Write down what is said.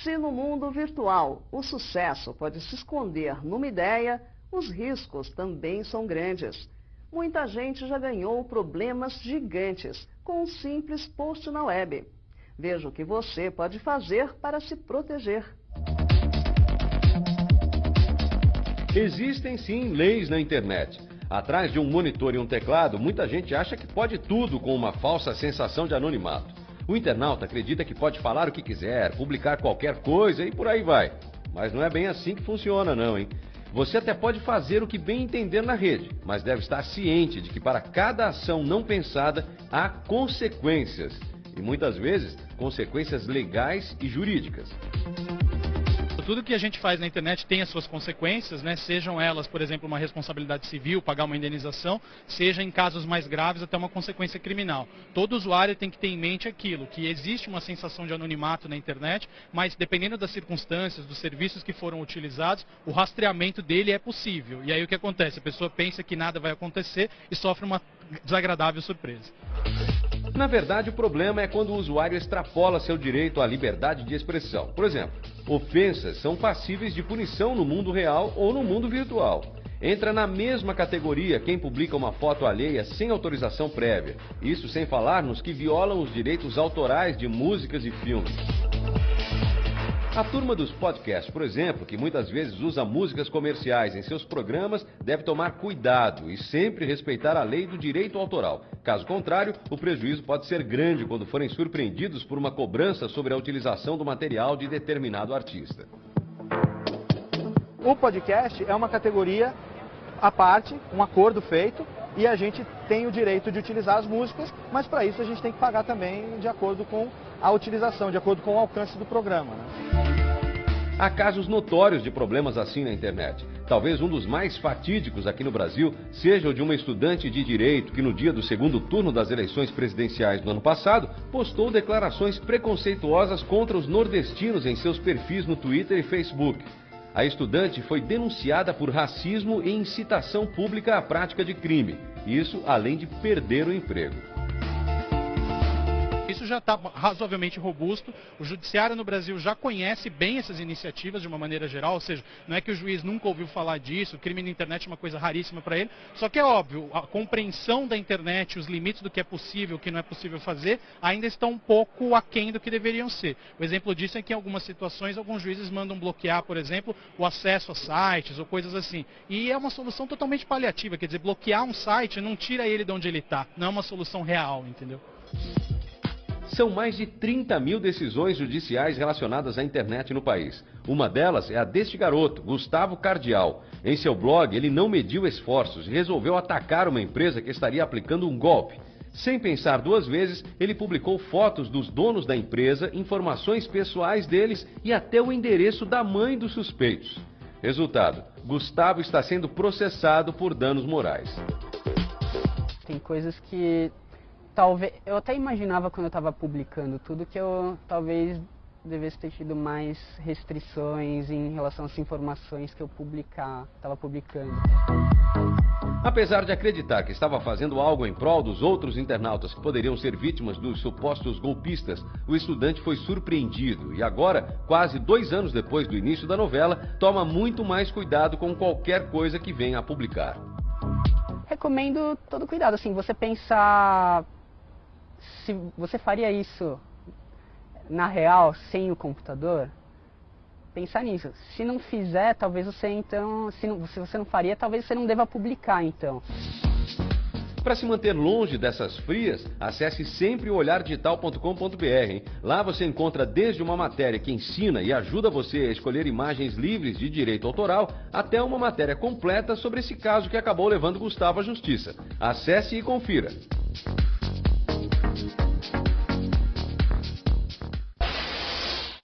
Se no mundo virtual o sucesso pode se esconder numa ideia, os riscos também são grandes. Muita gente já ganhou problemas gigantes com um simples post na web. Veja o que você pode fazer para se proteger. Existem sim leis na internet. Atrás de um monitor e um teclado, muita gente acha que pode tudo com uma falsa sensação de anonimato. O internauta acredita que pode falar o que quiser, publicar qualquer coisa e por aí vai. Mas não é bem assim que funciona não, hein? Você até pode fazer o que bem entender na rede, mas deve estar ciente de que para cada ação não pensada há consequências. E muitas vezes, consequências legais e jurídicas. Tudo que a gente faz na internet tem as suas consequências, né? Sejam elas, por exemplo, uma responsabilidade civil, pagar uma indenização, seja em casos mais graves até uma consequência criminal. Todo usuário tem que ter em mente aquilo, que existe uma sensação de anonimato na internet, mas dependendo das circunstâncias, dos serviços que foram utilizados, o rastreamento dele é possível. E aí o que acontece? A pessoa pensa que nada vai acontecer e sofre uma desagradável surpresa. Na verdade, o problema é quando o usuário extrapola seu direito à liberdade de expressão. Por exemplo, ofensas são passíveis de punição no mundo real ou no mundo virtual. Entra na mesma categoria quem publica uma foto alheia sem autorização prévia. Isso sem falar nos que violam os direitos autorais de músicas e filmes. A turma dos podcasts, por exemplo, que muitas vezes usa músicas comerciais em seus programas, deve tomar cuidado e sempre respeitar a lei do direito autoral. Caso contrário, o prejuízo pode ser grande quando forem surpreendidos por uma cobrança sobre a utilização do material de determinado artista. O podcast é uma categoria à parte, um acordo feito, e a gente tem o direito de utilizar as músicas, mas para isso a gente tem que pagar também de acordo com a utilização, de acordo com o alcance do programa, né? Há casos notórios de problemas assim na internet. Talvez um dos mais fatídicos aqui no Brasil seja o de uma estudante de direito que no dia do segundo turno das eleições presidenciais do ano passado postou declarações preconceituosas contra os nordestinos em seus perfis no Twitter e Facebook. A estudante foi denunciada por racismo e incitação pública à prática de crime. Isso além de perder o emprego. Isso já está razoavelmente robusto, o judiciário no Brasil já conhece bem essas iniciativas de uma maneira geral, ou seja, não é que o juiz nunca ouviu falar disso, o crime na internet é uma coisa raríssima para ele, só que é óbvio, a compreensão da internet, os limites do que é possível, o que não é possível fazer, ainda estão um pouco aquém do que deveriam ser. O exemplo disso é que em algumas situações, alguns juízes mandam bloquear, por exemplo, o acesso a sites ou coisas assim. E é uma solução totalmente paliativa, quer dizer, bloquear um site não tira ele de onde ele está, não é uma solução real, entendeu? São mais de 30 mil decisões judiciais relacionadas à internet no país. Uma delas é a deste garoto, Gustavo Cardial. Em seu blog, ele não mediu esforços e resolveu atacar uma empresa que estaria aplicando um golpe. Sem pensar duas vezes, ele publicou fotos dos donos da empresa, informações pessoais deles e até o endereço da mãe dos suspeitos. Resultado, Gustavo está sendo processado por danos morais. Tem coisas que talvez eu até imaginava quando eu estava publicando tudo que eu talvez devesse ter tido mais restrições em relação às informações que eu estava publicando. Apesar de acreditar que estava fazendo algo em prol dos outros internautas que poderiam ser vítimas dos supostos golpistas, o estudante foi surpreendido e agora, quase 2 anos depois do início da novela, toma muito mais cuidado com qualquer coisa que venha a publicar. Recomendo todo cuidado, assim, você pensar se você faria isso na real sem o computador, pensar nisso. Se não fizer, talvez você então, se você não faria, talvez você não deva publicar então. Para se manter longe dessas frias, acesse sempre o olhardigital.com.br. Lá você encontra desde uma matéria que ensina e ajuda você a escolher imagens livres de direito autoral, até uma matéria completa sobre esse caso que acabou levando Gustavo à justiça. Acesse e confira.